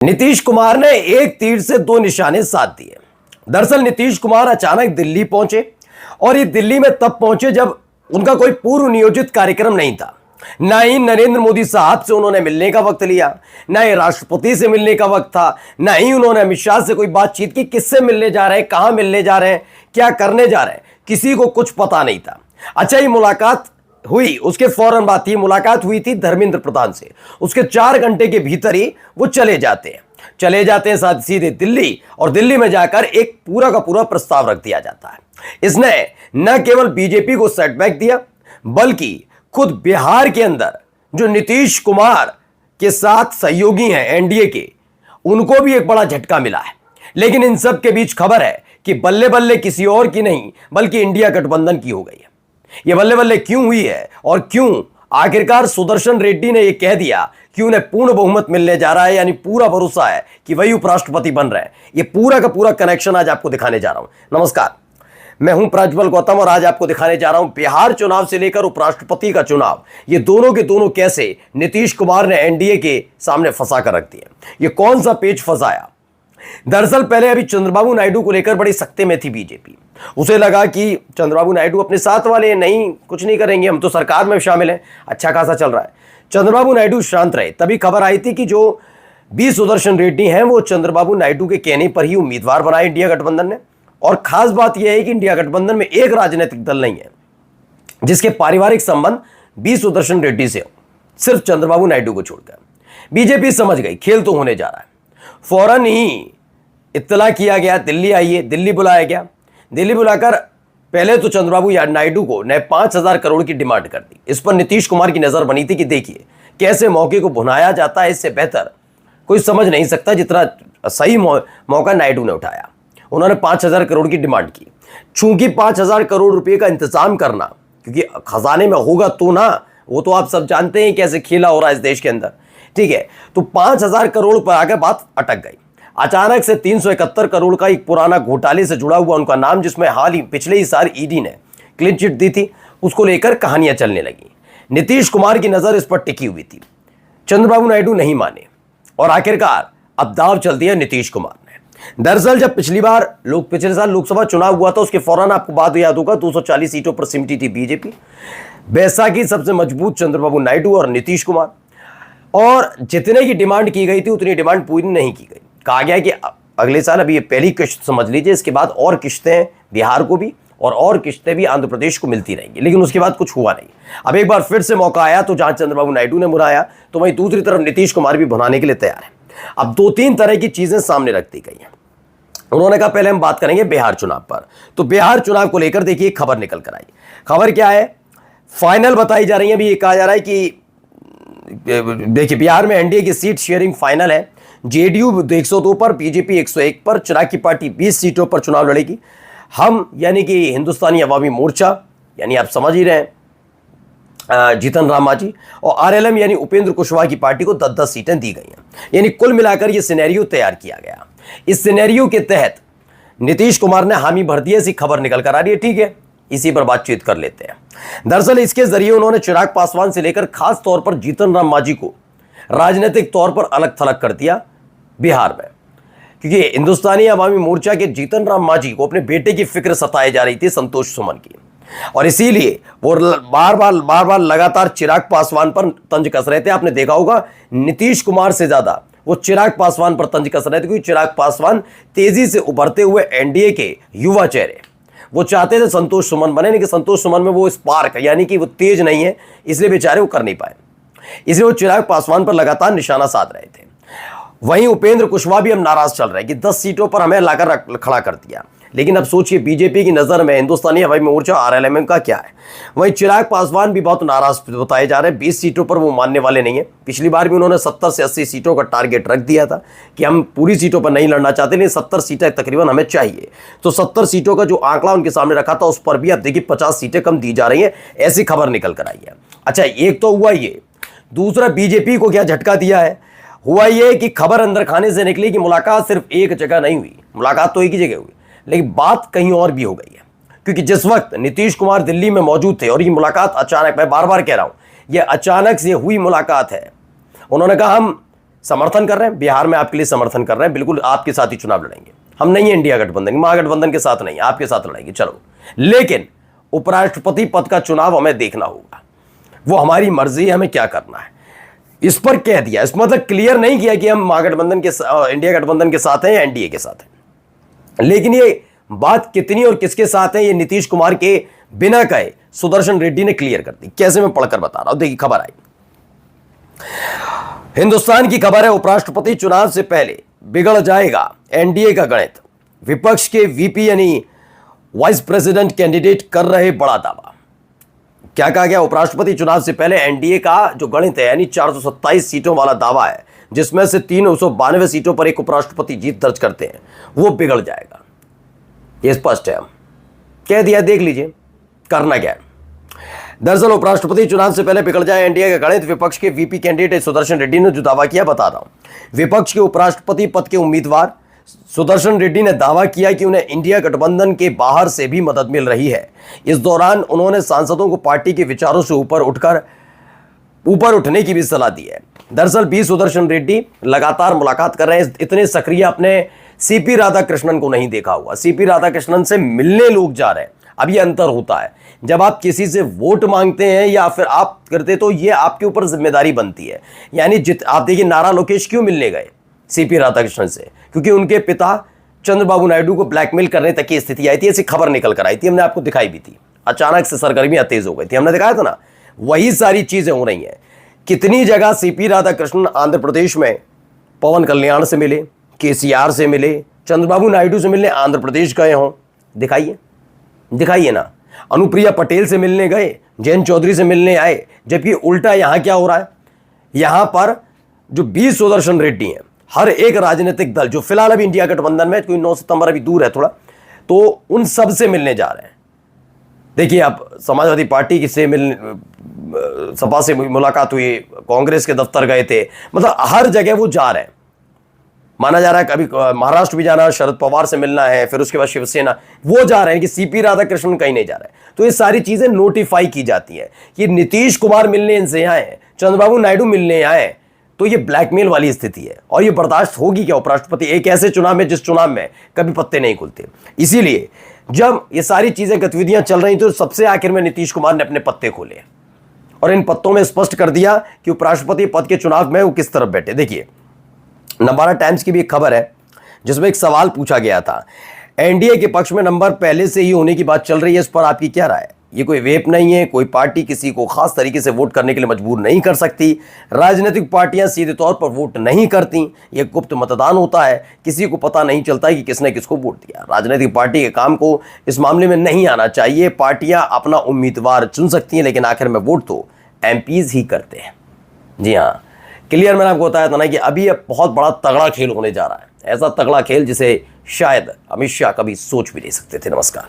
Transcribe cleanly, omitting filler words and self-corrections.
नीतीश कुमार ने एक तीर से दो निशाने साध दिए। दरअसल नीतीश कुमार अचानक दिल्ली पहुंचे और ये दिल्ली में तब पहुंचे जब उनका कोई पूर्व नियोजित कार्यक्रम नहीं था। ना ही नरेंद्र मोदी साहब से उन्होंने मिलने का वक्त लिया, ना ही राष्ट्रपति से मिलने का वक्त था, ना ही उन्होंने अमित शाह से कोई बातचीत की। किससे मिलने जा रहे हैं, कहां मिलने जा रहे हैं, क्या करने जा रहे हैं, किसी को कुछ पता नहीं था। अच्छा, ये मुलाकात हुई, उसके फौरन बाद ये मुलाकात हुई थी धर्मेंद्र प्रधान से। उसके 4 घंटे के भीतर ही वो चले जाते हैं साथ सीधे दिल्ली, और दिल्ली में जाकर एक पूरा का पूरा प्रस्ताव रख दिया जाता है। इसने न केवल बीजेपी को सेटबैक दिया, बल्कि खुद बिहार के अंदर जो नीतीश कुमार के साथ सहयोगी हैं एनडीए के, उनको भी एक बड़ा झटका मिला है। लेकिन इन सब के बीच खबर है कि बल्ले बल्ले किसी और की नहीं बल्कि इंडिया गठबंधन की हो गई है। यह बल्ले बल्ले क्यों हुई है और क्यों आखिरकार सुदर्शन रेड्डी ने यह कह दिया कि उन्हें पूर्ण बहुमत मिलने जा रहा है, यानी पूरा भरोसा है कि वही उपराष्ट्रपति बन रहे हैं। यह पूरा का पूरा कनेक्शन आज आपको दिखाने जा रहा हूं। नमस्कार, मैं हूं प्रज्वल गौतम और आज आपको दिखाने जा रहा हूं बिहार चुनाव से लेकर उपराष्ट्रपति का चुनाव, ये दोनों के दोनों कैसे नीतीश कुमार ने एनडीए के सामने फंसा कर रख दिए। ये कौन सा पेच फंसाया। दरअसल पहले अभी चंद्रबाबू नायडू को लेकर बड़ी सख्ते में थी बीजेपी। उसे लगा कि चंद्रबाबू नायडू अपने साथ वाले नहीं, कुछ नहीं करेंगे, हम तो सरकार में शामिल हैं, अच्छा खासा चल रहा है। चंद्रबाबू नायडू शांत रहे। तभी खबर आई थी कि जो बी सुदर्शन रेड्डी हैं वो चंद्रबाबू नायडू के कहने पर ही उम्मीदवार बनाए इंडिया गठबंधन ने। और खास बात यह है कि इंडिया गठबंधन में एक राजनीतिक दल नहीं है जिसके पारिवारिक संबंध बी सुदर्शन रेड्डी से हो, सिर्फ चंद्रबाबू नायडू को छोड़कर। बीजेपी समझ गई खेल तो होने जा रहा है। फौरन ही इत्तला किया गया, दिल्ली आइए, दिल्ली बुलाया गया। दिल्ली बुलाकर पहले तो चंद्रबाबू नायडू को ने 5,000 करोड़ की डिमांड कर दी। इस पर नीतीश कुमार की नजर बनी थी कि देखिए कैसे मौके को भुनाया जाता है, इससे बेहतर कोई समझ नहीं सकता जितना सही मौका नायडू ने उठाया। उन्होंने 5,000 करोड़ की डिमांड की। चूंकि 5,000 करोड़ रुपए का इंतजाम करना, क्योंकि खजाने में होगा तो ना, वो तो आप सब जानते हैं कैसे खेला हो रहा है इस देश के अंदर, ठीक है। तो 5,000 करोड़ पर आकर बात अटक गई। अचानक से 371 करोड़ का एक पुराना घोटाले से जुड़ा हुआ उनका नाम, जिसमें हाल ही पिछले ही साल ईडी ने क्लीन चिट दी थी, उसको लेकर कहानियां चलने लगी। नीतीश कुमार की नजर इस पर टिकी हुई थी। चंद्रबाबू नायडू नहीं माने और आखिरकार अब दांव चल दिया नीतीश कुमार ने। दरअसल जब पिछले साल लोकसभा चुनाव हुआ था, उसके फौरन आपको बात याद होगा, 240 सीटों पर सिमटी थी बीजेपी। बैसाखी सबसे मजबूत चंद्रबाबू नायडू और नीतीश कुमार, और जितने की डिमांड की गई थी उतनी डिमांड पूरी नहीं की गई। कहा गया कि अगले साल, अभी ये पहली किश्त समझ लीजिए, इसके बाद और किश्तें बिहार को भी और किश्तें भी आंध्र प्रदेश को मिलती रहेंगी। लेकिन उसके बाद कुछ हुआ नहीं। अब एक बार फिर से मौका आया, तो जहां चंद्रबाबू नायडू ने बुलाया तो वहीं दूसरी तरफ नीतीश कुमार भी बुलाने के लिए तैयार है। अब 2-3 तरह की चीजें सामने रख दी गई हैं। उन्होंने कहा पहले हम बात करेंगे बिहार चुनाव पर। तो बिहार चुनाव को लेकर देखिए खबर निकल कर आई। खबर क्या है, फाइनल बताई जा रही है। अभी ये कहा जा रहा है कि देखिए बिहार में एनडीए की सीट शेयरिंग फाइनल है। जेडीयू 102 पर, बीजेपी 101 पर, चिराग की पार्टी 20 सीटों पर चुनाव लड़ेगी। हम यानी कि हिंदुस्तानी अवामी मोर्चा, यानी आप समझ ही रहे हैं, जीतन राम मांझी, और आरएलएम यानी उपेंद्र कुशवाहा की पार्टी को 10-10 सीटें दी गई हैं। यानी कुल मिलाकर यह सिनेरियो तैयार किया गया। इस सिनेरियो के तहत नीतीश कुमार ने हामी भर दी, ऐसी खबर निकल कर आ रही है। ठीक है, इसी पर बातचीत कर लेते हैं। दरअसल इसके जरिए उन्होंने चिराग पासवान से लेकर खास तौर पर जीतन राम मांझी को राजनीतिक तौर पर अलग थलग कर दिया बिहार में, क्योंकि हिंदुस्तानी अवामी मोर्चा के जीतन राम मांझी को अपने बेटे की फिक्र सताई जा रही थी, संतोष सुमन की, और इसीलिए वो बार बार लगातार चिराग पासवान पर तंज कस रहे थे। आपने देखा होगा नीतीश कुमार से ज्यादा वो चिराग पासवान पर तंज कस रहे थे, क्योंकि चिराग पासवान तेजी से उभरते हुए एनडीए के युवा चेहरे, वो चाहते थे संतोष सुमन बने, लेकिन संतोष सुमन में वो स्पार्क यानी कि वो तेज नहीं है, इसलिए बेचारे वो कर नहीं पाए। इसलिए वो चिराग पासवान पर लगातार निशाना साध रहे थे। वहीं उपेंद्र कुशवाहा भी अब नाराज चल रहे हैं कि 10 सीटों पर हमें लाकर खड़ा कर दिया। लेकिन अब सोचिए बीजेपी की नजर में हिंदुस्तानी अवामी मोर्चा आरएलएम का क्या है। वहीं चिराग पासवान भी बहुत नाराज बताए जा रहे हैं। 20 सीटों पर वो मानने वाले नहीं है। पिछली बार भी उन्होंने 70 से 80 सीटों का टारगेट रख दिया था कि हम पूरी सीटों पर नहीं लड़ना चाहते, लेकिन 70 सीटें तकरीबन हमें चाहिए। तो 70 सीटों का जो आंकड़ा उनके सामने रखा था, उस पर भी आप देखिए 50 सीटें कम दी जा रही है, ऐसी खबर निकल कर आई है। अच्छा, एक तो हुआ ये। दूसरा, बीजेपी को क्या झटका दिया है, हुआ ये कि खबर अंदर खाने से निकली कि मुलाकात सिर्फ एक जगह नहीं हुई। मुलाकात तो एक ही जगह हुई, लेकिन बात कहीं और भी हो गई है। क्योंकि जिस वक्त नीतीश कुमार दिल्ली में मौजूद थे, और ये मुलाकात अचानक, मैं बार बार कह रहा हूं, ये अचानक से हुई मुलाकात है। उन्होंने कहा हम समर्थन कर रहे हैं, बिहार में आपके लिए समर्थन कर रहे हैं, बिल्कुल आपके साथ ही चुनाव लड़ेंगे। हम नहीं है इंडिया गठबंधन, महागठबंधन के साथ नहीं, आपके साथ लड़ेंगे, चलो। लेकिन उपराष्ट्रपति पद का चुनाव हमें देखना होगा, वो हमारी मर्जी है, हमें क्या करना है इस पर कह दिया। इस मतलब क्लियर नहीं किया कि हम महागठबंधन के इंडिया गठबंधन के साथ हैं या एनडीए के साथ हैं। लेकिन ये बात कितनी और किसके साथ है, ये नीतीश कुमार के बिना कहे सुदर्शन रेड्डी ने क्लियर कर दी। कैसे, मैं पढ़कर बता रहा हूं, देखिए खबर आई, हिंदुस्तान की खबर है, उपराष्ट्रपति चुनाव से पहले बिगड़ जाएगा एनडीए का गणित, विपक्ष के वीपी यानी वाइस प्रेसिडेंट कैंडिडेट कर रहे बड़ा दावा। क्या कहा गया, उपराष्ट्रपति चुनाव से पहले एनडीए का जो गणित है यानी 427 सीटों वाला दावा है, जिसमें से 392 सीटों पर एक उपराष्ट्रपति जीत दर्ज करते हैं, वो बिगड़ जाएगा। ये स्पष्ट है, हम कह दिया, देख लीजिए करना क्या है। दरअसल उपराष्ट्रपति चुनाव से पहले बिगड़ जाए एनडीए का गणित, विपक्ष के वीपी कैंडिडेट सुदर्शन रेड्डी ने जो दावा किया बता रहा हूं। विपक्ष के उपराष्ट्रपति पद के उम्मीदवार सुदर्शन रेड्डी ने दावा किया कि उन्हें इंडिया गठबंधन के बाहर से भी मदद मिल रही है। इस दौरान उन्होंने सांसदों को पार्टी के विचारों से ऊपर उठने की भी सलाह दी है। दरअसल बी सुदर्शन रेड्डी लगातार मुलाकात कर रहे हैं, इतने सक्रिय अपने सीपी राधाकृष्णन को नहीं देखा हुआ। सीपी राधाकृष्णन से मिलने लोग जा रहे हैं। अब ये अंतर होता है, जब आप किसी से वोट मांगते हैं या फिर आप करते, तो ये आपके ऊपर जिम्मेदारी बनती है। यानी आप देखिए, नारा लोकेश क्यों मिलने गए सीपी राधाकृष्णन से, क्योंकि उनके पिता चंद्रबाबू नायडू को ब्लैकमेल करने तक की स्थिति आई थी। ऐसी खबर निकल कर आई थी, हमने आपको दिखाई भी थी। अचानक से सरगर्मियां तेज हो गई थी, हमने दिखाया था ना। वही सारी चीजें हो रही हैं। कितनी जगह सीपी राधाकृष्णन आंध्र प्रदेश में पवन कल्याण से मिले, केसीआर से मिले, चंद्रबाबू नायडू से मिलने आंध्र प्रदेश गए हों, दिखाइए ना। अनुप्रिया पटेल से मिलने गए, जयंत चौधरी से मिलने आए, जबकि उल्टा यहां क्या हो रहा है, यहां पर जो बी सुदर्शन रेड्डी हैं, हर एक राजनीतिक दल जो फिलहाल अभी इंडिया गठबंधन में, कोई 9 सितंबर अभी दूर है थोड़ा, तो उन सब से मिलने जा रहे हैं। देखिए, आप समाजवादी पार्टी से सपा से मुलाकात हुई, कांग्रेस के दफ्तर गए थे, मतलब हर जगह वो जा रहे हैं। माना जा रहा है कभी महाराष्ट्र भी जाना, शरद पवार से मिलना है, फिर उसके बाद शिवसेना, वो जा रहे हैं कि सीपी राधाकृष्णन कहीं नहीं जा रहे हैं। तो ये सारी चीजें नोटिफाई की जाती है कि नीतीश कुमार मिलने इनसे आए, चंद्रबाबू नायडू मिलने आए, तो ये ब्लैकमेल वाली स्थिति है। और ये बर्दाश्त होगी क्या उपराष्ट्रपति एक ऐसे चुनाव में जिस चुनाव में कभी पत्ते नहीं खुलते। इसीलिए जब ये सारी चीजें गतिविधियां चल रही, तो सबसे आखिर में नीतीश कुमार ने अपने पत्ते खोले और इन पत्तों में स्पष्ट कर दिया कि उपराष्ट्रपति पद के चुनाव में वो किस तरफ बैठे। देखिए, नवभारत टाइम्स की भी एक खबर है जिसमें एक सवाल पूछा गया था, एनडीए के पक्ष में नंबर पहले से ही होने की बात चल रही है, इस पर आपकी क्या राय है। ये कोई वेप नहीं है, कोई पार्टी किसी को खास तरीके से वोट करने के लिए मजबूर नहीं कर सकती। राजनीतिक पार्टियां सीधे तौर पर वोट नहीं करती, ये गुप्त मतदान होता है, किसी को पता नहीं चलता है कि किसने किसको वोट दिया। राजनीतिक पार्टी के काम को इस मामले में नहीं आना चाहिए। पार्टियां अपना उम्मीदवार चुन सकती हैं, लेकिन आखिर में वोट तो एमपीज ही करते हैं। जी हाँ, क्लियर मैंने आपको बताया था ना कि अभी यह बहुत बड़ा तगड़ा खेल होने जा रहा है, ऐसा तगड़ा खेल जिसे शायद अमित शाह कभी सोच भी नहीं सकते थे। नमस्कार।